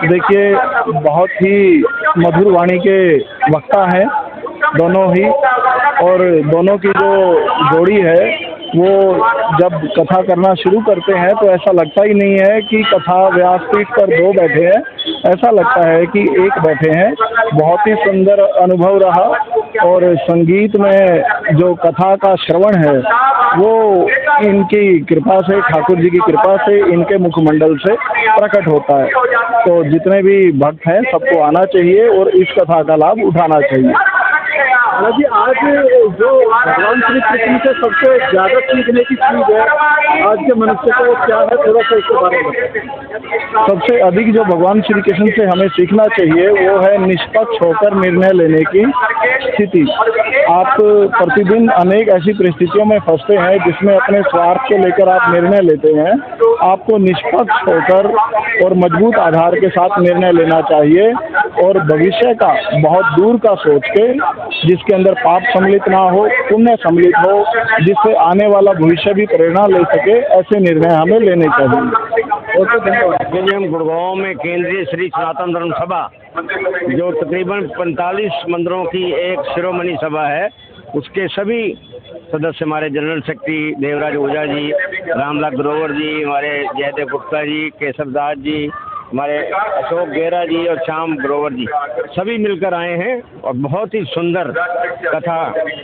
देखिए, बहुत ही मधुर वाणी के वक्ता हैं दोनों ही, और दोनों की जो जोड़ी है वो जब कथा करना शुरू करते हैं तो ऐसा लगता ही नहीं है कि कथा व्यासपीठ पर दो बैठे हैं, ऐसा लगता है कि एक बैठे हैं। बहुत ही सुंदर अनुभव रहा, और संगीत में जो कथा का श्रवण है वो इनकी कृपा से, ठाकुर जी की कृपा से, इनके मुखमंडल से प्रकट होता है। तो जितने भी भक्त हैं सबको आना चाहिए और इस कथा का लाभ उठाना चाहिए। हालांकि आज जो भगवान श्री कृष्ण से सबसे ज़्यादा सीखने की चीज़ है आज के मनुष्य को, क्या है, थोड़ा सा इसके बारे में बताएं। सबसे अधिक जो भगवान श्री कृष्ण से हमें सीखना चाहिए वो है निष्पक्ष होकर निर्णय लेने की स्थिति। आप प्रतिदिन अनेक ऐसी परिस्थितियों में फंसते हैं जिसमें अपने स्वार्थ को लेकर आप निर्णय लेते हैं। आपको निष्पक्ष होकर और मजबूत आधार के साथ निर्णय लेना चाहिए, और भविष्य का बहुत दूर का सोच के, जिसके अंदर पाप सम्मिलित ना हो, पुण्य सम्मिलित हो, जिससे आने वाला भविष्य भी प्रेरणा ले सके, ऐसे निर्णय हमें लेने चाहिए। और हम गुड़गांव में केंद्रीय श्री सनातन धर्म सभा, जो तकरीबन 45 मंदिरों की एक शिरोमणि सभा है, उसके सभी सदस्य हमारे जनरल सेक्रेटरी देवराज ओझा जी, रामलाल ग्रोवर जी, हमारे जयदेव गुप्ता जी, केशव दास जी, हमारे अशोक गेरा जी और श्याम ग्रोवर जी, सभी मिलकर आए हैं। और बहुत ही सुंदर कथा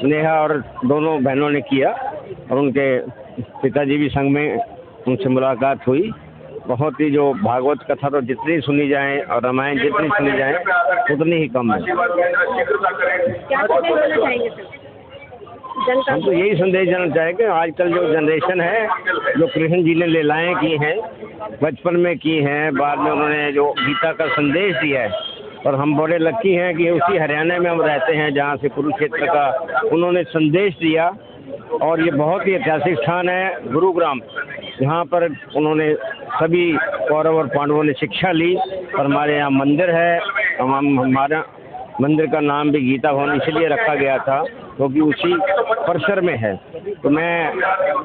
नेहा और दोनों बहनों ने किया, और उनके पिताजी भी संग में, उनसे मुलाकात हुई। बहुत ही जो भागवत कथा तो जितनी सुनी जाए और रामायण जितनी सुनी जाए उतनी ही कम है। हम तो यही संदेश देना चाहेंगे, आजकल जो जनरेशन है, जो कृष्ण जी ने लीलाएं की हैं, बचपन में की हैं, बाद में उन्होंने जो गीता का संदेश दिया है, और हम बड़े लकी हैं कि उसी हरियाणा में हम रहते हैं जहाँ से कुरुक्षेत्र का उन्होंने संदेश दिया। और ये बहुत ही ऐतिहासिक स्थान है गुरुग्राम, यहाँ पर उन्होंने सभी कौरव और पांडवों ने शिक्षा ली, और हमारे यहाँ मंदिर है। हमारा मंदिर का नाम भी गीता भवन इसलिए रखा गया था क्योंकि उसी परिसर में है। तो मैं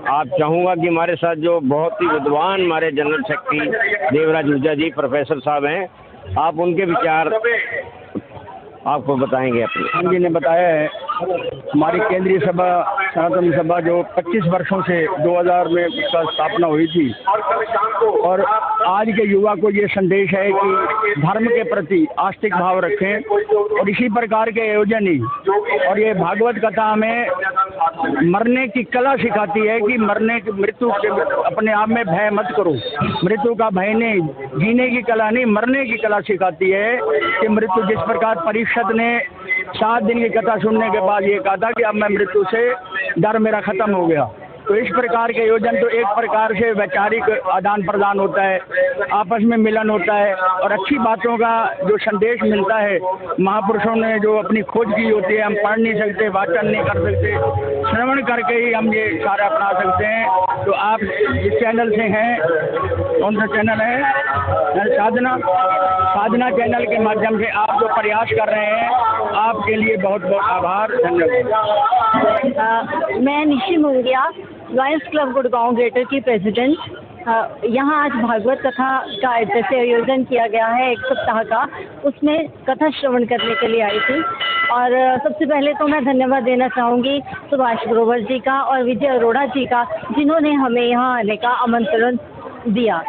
आप चाहूँगा कि हमारे साथ जो बहुत ही विद्वान हमारे general secretary Devraj Ojha ji professor साहब हैं, आप उनके विचार आपको बताएंगे। अपने जी ने बताया है, हमारी केंद्रीय सभा सनातन सभा जो 25 वर्षों से 2000 में उसका स्थापना हुई थी, और आज के युवा को ये संदेश है कि धर्म के प्रति आस्तिक भाव रखें, और इसी प्रकार के आयोजन ही, और ये भागवत कथा हमें मरने की कला सिखाती है कि मृत्यु के अपने आप में भय मत करो, मृत्यु का भय नहीं, जीने की कला नहीं, मरने की कला सिखाती है कि मृत्यु, जिस प्रकार परीक्षित ने 7 दिन की कथा सुनने के बाद ये कहा था कि अब मैं मृत्यु से डर मेरा खत्म हो गया। तो इस प्रकार के आयोजन तो एक प्रकार से वैचारिक आदान प्रदान होता है, आपस में मिलन होता है, और अच्छी बातों का जो संदेश मिलता है, महापुरुषों ने जो अपनी खोज की होती है, हम पढ़ नहीं सकते, वाचन नहीं कर सकते, श्रवण करके ही हम ये सारा अपना सकते हैं। तो आप जिस चैनल से हैं, कौन सा चैनल है, साधना चैनल के माध्यम से आप जो प्रयास कर रहे हैं, आपके लिए बहुत बहुत आभार, धन्यवाद। मैं Nishi Mungiya, Lions Club Gurgaon greater की प्रेसिडेंट। यहाँ आज भागवत कथा का जैसे आयोजन किया गया है 1 सप्ताह का, उसमें कथा श्रवण करने के लिए आई थी। और सबसे पहले तो मैं धन्यवाद देना चाहूँगी सुभाष ग्रोवर जी का और विजय अरोड़ा जी का, जिन्होंने हमें यहाँ आने का आमंत्रण दिया।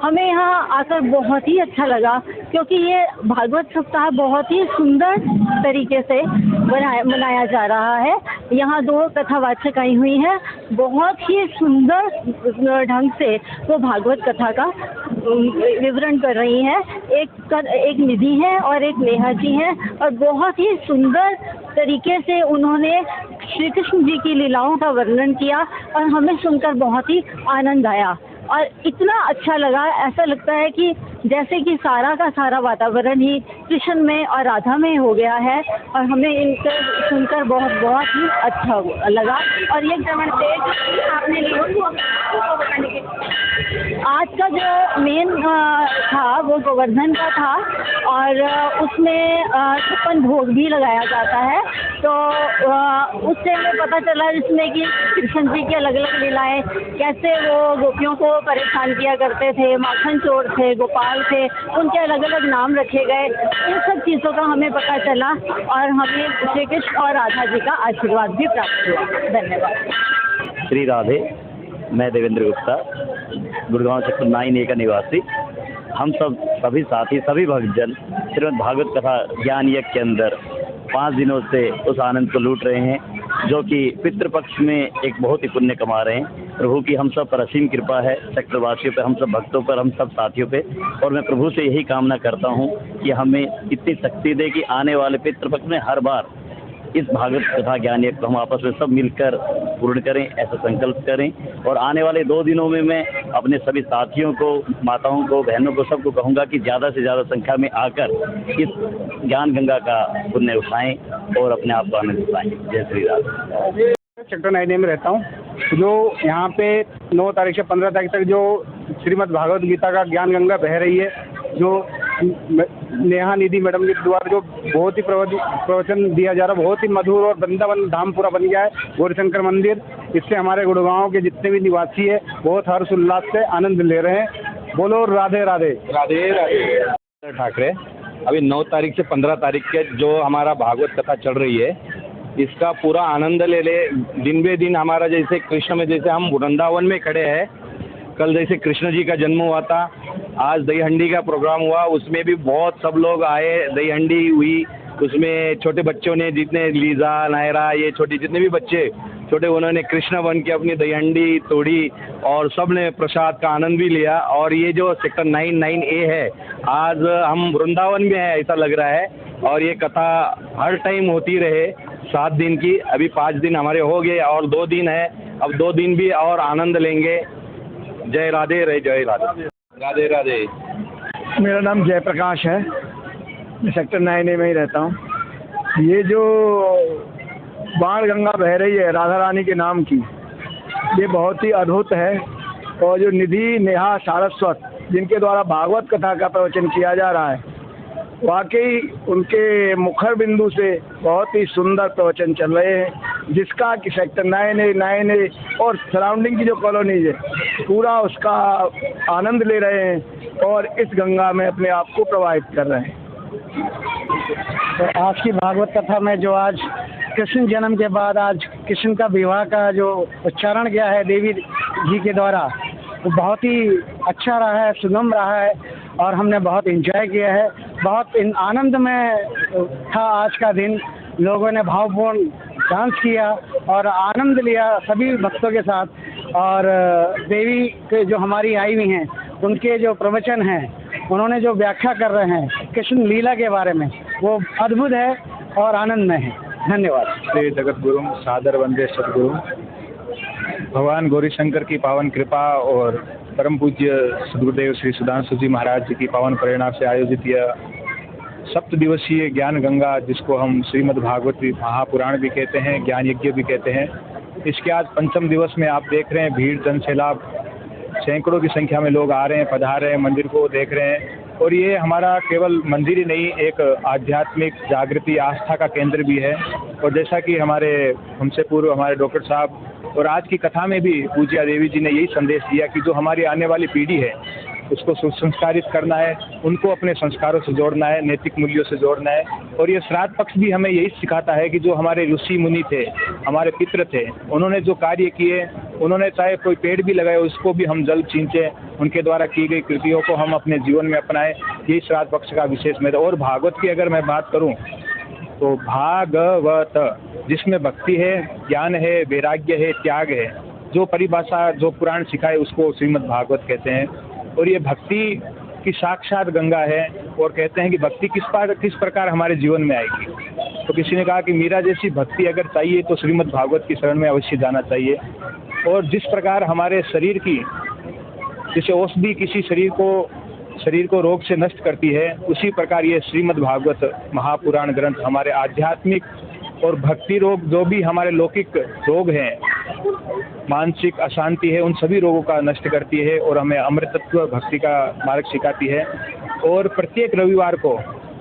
हमें यहाँ आकर बहुत ही अच्छा लगा, क्योंकि ये भागवत सप्ताह बहुत ही सुंदर तरीके से मनाया जा रहा है। यहाँ 2 कथावाचक आई हुई हैं, बहुत ही सुंदर ढंग से वो भागवत कथा का विवरण कर रही हैं। एक निधि है और एक नेहा जी हैं, और बहुत ही सुंदर तरीके से उन्होंने श्री कृष्ण जी की लीलाओं का वर्णन किया, और हमें सुनकर बहुत ही आनंद आया। और इतना अच्छा लगा, ऐसा लगता है कि जैसे कि सारा का सारा वातावरण ही कृष्ण में और राधा में हो गया है, और हमें इनका सुनकर बहुत बहुत ही अच्छा लगा। और ये आपने आज का जो मेन था वो गोवर्धन का था, और उसमें 56 भोग भी लगाया जाता है। तो उससे हमें पता चला जिसमें कि कृष्ण जी की अलग अलग लीलाएं, कैसे वो गोपियों को परेशान किया करते थे, माखन चोर थे, गोपाल गोपाल थे, उनके अलग अलग नाम रखे गए। इन सब चीज़ों का हमें पता चला और हमें श्री कृष्ण और राधा जी का आशीर्वाद भी प्राप्त हुआ। धन्यवाद। श्री राधे। मैं देवेंद्र गुप्ता, गुड़गांव सेक्टर 9A का निवासी। हम सभी साथी, सभी भक्तजन श्रीमद् भागवत कथा ज्ञान यज्ञ के अंदर 5 दिनों से उस आनंद को लूट रहे हैं, जो कि पितृपक्ष में एक बहुत ही पुण्य कमा रहे हैं। प्रभु की हम सब पर असीम कृपा है, सेक्टरवासियों पर, हम सब भक्तों पर, हम सब साथियों पे। और मैं प्रभु से यही कामना करता हूँ कि हमें इतनी शक्ति दे कि आने वाले पितृपक्ष में हर बार इस भागवत कथा ज्ञान यज्ञ को हम आपस में सब मिलकर पूर्ण करें, ऐसा संकल्प करें। और आने वाले 2 दिनों में मैं अपने सभी साथियों को, माताओं को, बहनों को, सबको कहूँगा कि ज़्यादा से ज़्यादा संख्या में आकर इस ज्ञान गंगा का पुण्य उठाएं और अपने आप को आनंद उठाएं। जय श्री राम। सेक्टर 9A में रहता हूँ। जो यहाँ पे 9 तारीख से 15 तारीख तक जो श्रीमद् भागवत गीता का ज्ञान गंगा बह रही है, जो नेहा निधि मैडम के द्वारा जो बहुत ही प्रवचन दिया जा रहा है, बहुत ही मधुर, और वृंदावन धाम पूरा बन गया है गौरीशंकर मंदिर। इससे हमारे गुड़गांव के जितने भी निवासी है बहुत हर्ष उल्लास से आनंद ले रहे हैं। बोलो राधे राधे। राधे राधे। ठाकरे, अभी 9 तारीख से 15 तारीख के जो हमारा भागवत कथा चल रही है, इसका पूरा आनंद ले दिन बे दिन। हमारा जैसे कृष्ण में, जैसे हम वृंदावन में खड़े हैं, कल जैसे कृष्ण जी का जन्म हुआ था, आज दही हंडी का प्रोग्राम हुआ, उसमें भी बहुत सब लोग आए, दही हंडी हुई। उसमें छोटे बच्चों ने, जितने लीजा, नायरा, ये छोटे जितने भी बच्चे छोटे, उन्होंने कृष्ण बन के अपनी दही हंडी तोड़ी और सब ने प्रसाद का आनंद भी लिया। और ये जो सेक्टर 9A है, आज हम वृंदावन में है ऐसा लग रहा है। और ये कथा हर टाइम होती रहे, 7 दिन की। अभी 5 दिन हमारे हो गए और 2 दिन है, अब 2 दिन भी और आनंद लेंगे। जय राधे रे, जय राधे। राधे राधे। मेरा नाम जयप्रकाश है, मैं सेक्टर 9A में ही रहता हूँ। ये जो बाण गंगा बह रही है राधा रानी के नाम की, ये बहुत ही अद्भुत है। और जो निधि, नेहा, सारस्वत, जिनके द्वारा भागवत कथा का प्रवचन किया जा रहा है, वाकई उनके मुखर बिंदु से बहुत ही सुंदर प्रवचन चल रहे हैं, जिसका कि सेक्टर 9A और सराउंडिंग की जो कॉलोनीज है, पूरा उसका आनंद ले रहे हैं और इस गंगा में अपने आप को प्रवाहित कर रहे हैं। तो आज की भागवत कथा में जो आज कृष्ण जन्म के बाद आज कृष्ण का विवाह का जो उच्चारण किया है देवी जी के द्वारा, वो बहुत ही अच्छा रहा है, सुगम रहा है और हमने बहुत एंजॉय किया है। बहुत आनंद में था आज का दिन। लोगों ने भावपूर्ण डांस किया और आनंद लिया सभी भक्तों के साथ। और देवी के जो हमारी आई हुई हैं, उनके जो प्रवचन हैं, उन्होंने जो व्याख्या कर रहे हैं कृष्ण लीला के बारे में, वो अद्भुत है और आनंदमय है। धन्यवाद। श्री जगत गुरु सादर वंदे सदगुरु। भगवान गौरीशंकर की पावन कृपा और परम पूज्य सदगुरुदेव श्री सुधांशु जी महाराज जी की पावन प्रेरणा से आयोजित यह 7 दिवसीय ज्ञान गंगा, जिसको हम श्रीमद् भागवत महापुराण भी कहते हैं, ज्ञान यज्ञ भी कहते हैं, इसके आज 5म दिवस में आप देख रहे हैं भीड़, जन सैलाब, सैकड़ों की संख्या में लोग आ रहे हैं, पधार रहे हैं, मंदिर को देख रहे हैं। और ये हमारा केवल मंदिर ही नहीं, एक आध्यात्मिक जागृति, आस्था का केंद्र भी है। और जैसा कि हमसे पूर्व हमारे डॉक्टर साहब और आज की कथा में भी पूज्या देवी जी ने यही संदेश दिया कि जो हमारी आने वाली पीढ़ी है, उसको सुसंस्कारित करना है, उनको अपने संस्कारों से जोड़ना है, नैतिक मूल्यों से जोड़ना है। और ये श्राद्ध पक्ष भी हमें यही सिखाता है कि जो हमारे ऋषि मुनि थे, हमारे पितृ थे, उन्होंने जो कार्य किए, उन्होंने चाहे कोई पेड़ भी लगाए, उसको भी हम जल छींचे, उनके द्वारा की गई कृतियों को हम अपने जीवन में अपनाएं। यही श्राद्ध पक्ष का विशेष महत्व। और भागवत की अगर मैं बात करूं तो भागवत, जिसमें भक्ति है, ज्ञान है, वैराग्य है, त्याग है, जो परिभाषा जो पुराण सिखाए उसको श्रीमद् भागवत कहते हैं। और ये भक्ति की साक्षात गंगा है। और कहते हैं कि भक्ति किस प्रकार हमारे जीवन में आएगी। तो किसी ने कहा कि मीरा जैसी भक्ति अगर चाहिए तो श्रीमद् भागवत की शरण में अवश्य जाना चाहिए। और जिस प्रकार हमारे शरीर की, जैसे औषधि किसी शरीर को रोग से नष्ट करती है, उसी प्रकार ये श्रीमद् भागवत महापुराण ग्रंथ हमारे आध्यात्मिक और भक्ति रोग, जो भी हमारे लौकिक रोग हैं, मानसिक अशांति है, उन सभी रोगों का नष्ट करती है और हमें अमृतत्व भक्ति का मार्ग सिखाती है। और प्रत्येक रविवार को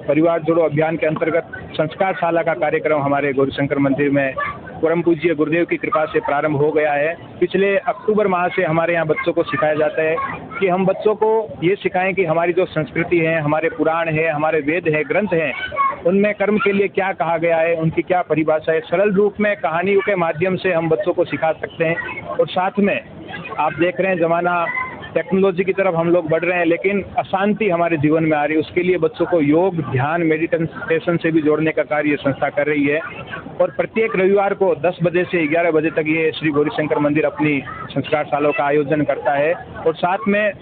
परिवार जोड़ो अभियान के अंतर्गत संस्कार शाला का कार्यक्रम हमारे गौरीशंकर मंदिर में परम पूज्य गुरुदेव की कृपा से प्रारंभ हो गया है। पिछले अक्टूबर माह से हमारे यहाँ बच्चों को सिखाया जाता है कि हम बच्चों को ये सिखाएं कि हमारी जो संस्कृति है, हमारे पुराण है, हमारे वेद है, ग्रंथ हैं, उनमें कर्म के लिए क्या कहा गया है, उनकी क्या परिभाषा है, सरल रूप में कहानियों के माध्यम से हम बच्चों को सिखा सकते हैं। और साथ में आप देख रहे हैं ज़माना टेक्नोलॉजी की तरफ हम लोग बढ़ रहे हैं, लेकिन अशांति हमारे जीवन में आ रही है, उसके लिए बच्चों को योग, ध्यान, मेडिटेशन से भी जोड़ने का कार्य ये संस्था कर रही है। और प्रत्येक रविवार को 10 बजे से 11 बजे तक ये श्री गौरीशंकर मंदिर अपनी संस्कारशालाओं का आयोजन करता है। और साथ में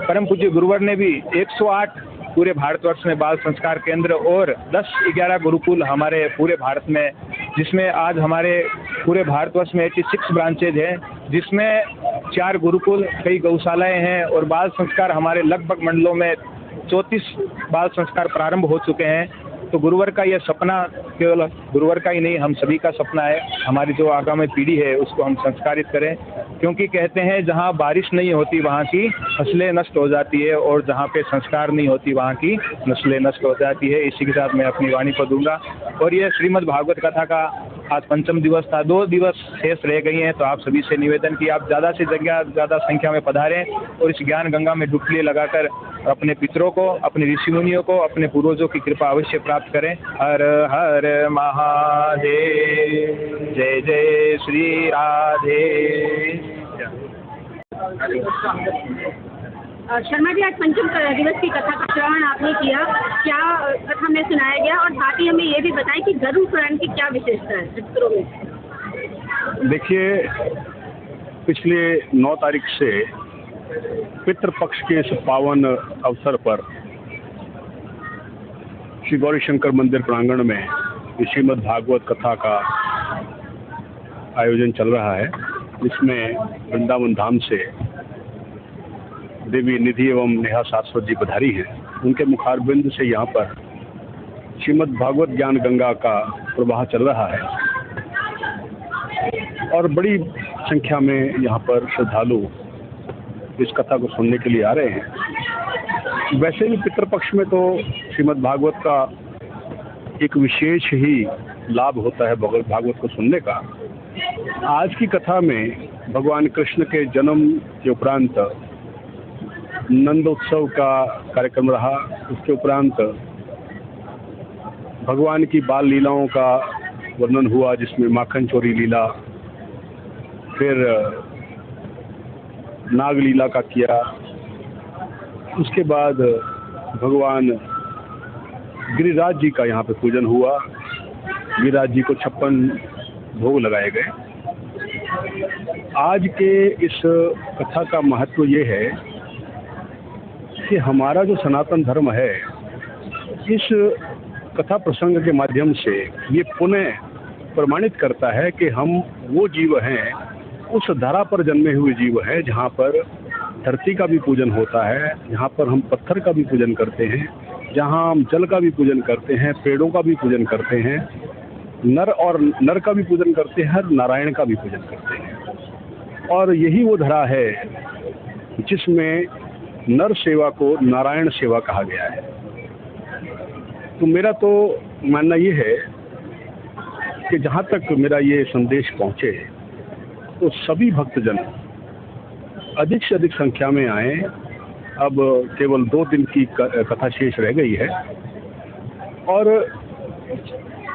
परम पूज्य गुरुवर ने भी 108 पूरे भारतवर्ष में बाल संस्कार केंद्र और 10-11 गुरुकुल हमारे पूरे भारत में, जिसमें आज हमारे पूरे भारतवर्ष में 86 ब्रांचेज हैं, जिसमें 4 गुरुकुल, कई गौशालाएं हैं और बाल संस्कार हमारे लगभग मंडलों में 34 बाल संस्कार प्रारंभ हो चुके हैं। तो गुरुवर का यह सपना केवल गुरुवर का ही नहीं, हम सभी का सपना है, हमारी जो आगामी पीढ़ी है उसको हम संस्कारित करें, क्योंकि कहते हैं जहाँ बारिश नहीं होती वहाँ की फसलें नष्ट हो जाती है और जहाँ पे संस्कार नहीं होती वहाँ की नस्लें नष्ट हो जाती है। इसी के साथ मैं अपनी वाणी को दूंगा। और ये श्रीमद् भागवत कथा का आज 5वां दिवस था, 2 दिवस शेष रह गई हैं, तो आप सभी से निवेदन कि आप ज़्यादा से ज़्यादा संख्या में पधारें और इस ज्ञान गंगा में डुबकी लगाकर अपने पितरों को, अपने ऋषि मुनियों को, अपने पूर्वजों की कृपा अवश्य प्राप्त करें। हर हर महादेव, जय जय श्री राधे। शर्मा जी, आज 5वें दिवस की कथा का श्रवण आपने किया, क्या कथा में सुनाया गया, और साथ ही हमें ये भी बताएं कि गरुड़ पुराण की क्या विशेषता है चित्रों में। देखिए, पिछले 9 तारीख से पितृपक्ष के इस पावन अवसर पर श्री गौरीशंकर मंदिर प्रांगण में श्रीमद् भागवत कथा का आयोजन चल रहा है, जिसमें वृंदावन धाम से देवी निधि एवं नेहा शाश्वत जी पधारी हैं। उनके मुखारबिंद से यहाँ पर श्रीमद् भागवत ज्ञान गंगा का प्रवाह चल रहा है और बड़ी संख्या में यहाँ पर श्रद्धालु इस कथा को सुनने के लिए आ रहे हैं। वैसे भी पितृपक्ष में तो श्रीमद् भागवत का एक विशेष ही लाभ होता है भागवत को सुनने का। आज की कथा में भगवान कृष्ण के जन्म के उपरांत नंद उत्सव का कार्यक्रम रहा, उसके उपरांत भगवान की बाल लीलाओं का वर्णन हुआ, जिसमें माखन चोरी लीला, फिर नाग लीला का किया, उसके बाद भगवान गिरिराज जी का यहाँ पे पूजन हुआ, गिरिराज जी को 56 भोग लगाए गए। आज के इस कथा का महत्व ये है कि हमारा जो सनातन धर्म है, इस कथा प्रसंग के माध्यम से ये पुनः प्रमाणित करता है कि हम वो जीव हैं, उस धरा पर जन्मे हुए जीव हैं, जहाँ पर धरती का भी पूजन होता है, जहाँ पर हम पत्थर का भी पूजन करते हैं, जहाँ हम जल का भी पूजन करते हैं, पेड़ों का भी पूजन करते हैं, नर का भी पूजन करते हैं, हर नारायण का भी पूजन करते हैं। और यही वो धरा है जिसमें नर सेवा को नारायण सेवा कहा गया है। तो मेरा तो मानना ये है कि जहाँ तक मेरा ये संदेश पहुँचे तो सभी भक्तजन अधिक से अधिक संख्या में आए। अब केवल 2 दिन की कथा शेष रह गई है और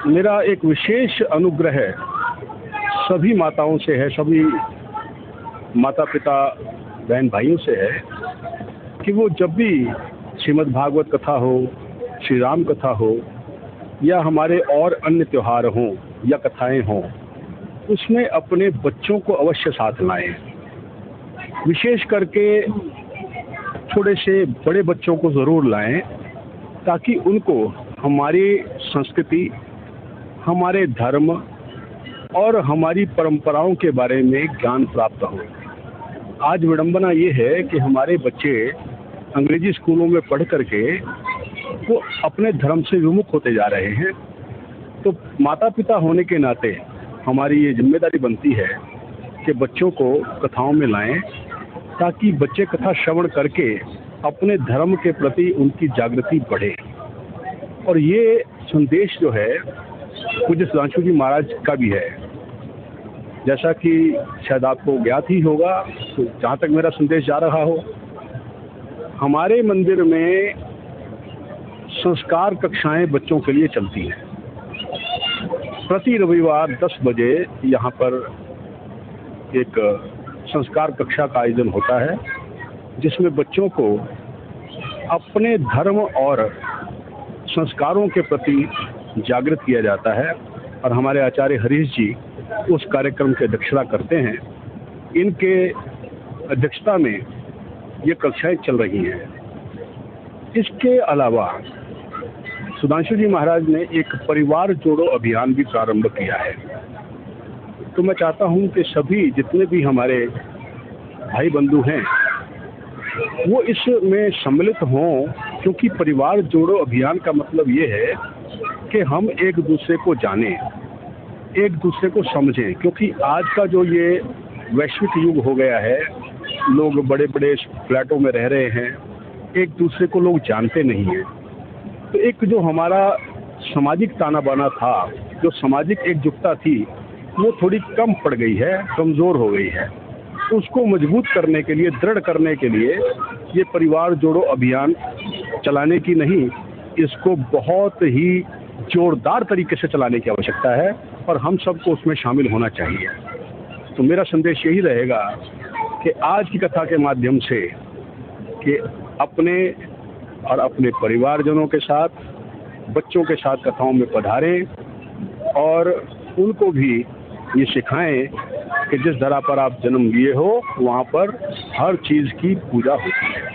मेरा एक विशेष अनुग्रह सभी माताओं से है, सभी माता पिता बहन भाइयों से है कि वो जब भी श्रीमद् भागवत कथा हो, श्री राम कथा हो या हमारे और अन्य त्योहार हों या कथाएं हों, उसमें अपने बच्चों को अवश्य साथ लाएं। विशेष करके थोड़े से बड़े बच्चों को ज़रूर लाएं, ताकि उनको हमारी संस्कृति, हमारे धर्म और हमारी परंपराओं के बारे में ज्ञान प्राप्त हो। आज विडंबना ये है कि हमारे बच्चे अंग्रेजी स्कूलों में पढ़ करके वो अपने धर्म से विमुख होते जा रहे हैं। तो माता पिता होने के नाते हमारी ये जिम्मेदारी बनती है कि बच्चों को कथाओं में लाएं, ताकि बच्चे कथा श्रवण करके अपने धर्म के प्रति उनकी जागृति बढ़े। और ये संदेश जो है पूज्य सुधांशु जी महाराज का भी है, जैसा कि शायद आपको ज्ञात ही होगा। तो जहाँ तक मेरा संदेश जा रहा हो हमारे मंदिर में संस्कार कक्षाएं बच्चों के लिए चलती हैं। प्रति रविवार 10 बजे यहाँ पर एक संस्कार कक्षा का आयोजन होता है, जिसमें बच्चों को अपने धर्म और संस्कारों के प्रति जागृत किया जाता है और हमारे आचार्य हरीश जी उस कार्यक्रम की अध्यक्षता करते हैं। इनके अध्यक्षता में ये कक्षाएं चल रही हैं। इसके अलावा सुधांशु जी महाराज ने एक परिवार जोड़ो अभियान भी प्रारंभ किया है। तो मैं चाहता हूं कि सभी जितने भी हमारे भाई बंधु हैं वो इसमें सम्मिलित हों, क्योंकि परिवार जोड़ो अभियान का मतलब ये है कि हम एक दूसरे को जानें, एक दूसरे को समझें। क्योंकि आज का जो ये वैश्विक युग हो गया है, लोग बड़े बड़े फ्लैटों में रह रहे हैं, एक दूसरे को लोग जानते नहीं हैं। तो एक जो हमारा सामाजिक ताना बाना था, जो सामाजिक एकजुटता थी, वो थोड़ी कम पड़ गई है, कमज़ोर हो गई है। उसको मजबूत करने के लिए, दृढ़ करने के लिए ये परिवार जोड़ो अभियान चलाने की नहीं, इसको बहुत ही जोरदार तरीके से चलाने की आवश्यकता है और हम सबको उसमें शामिल होना चाहिए। तो मेरा संदेश यही रहेगा कि आज की कथा के माध्यम से कि अपने और अपने परिवारजनों के साथ, बच्चों के साथ कथाओं में पधारें और उनको भी ये सिखाएं कि जिस धरा पर आप जन्म लिए हो वहाँ पर हर चीज़ की पूजा होती है।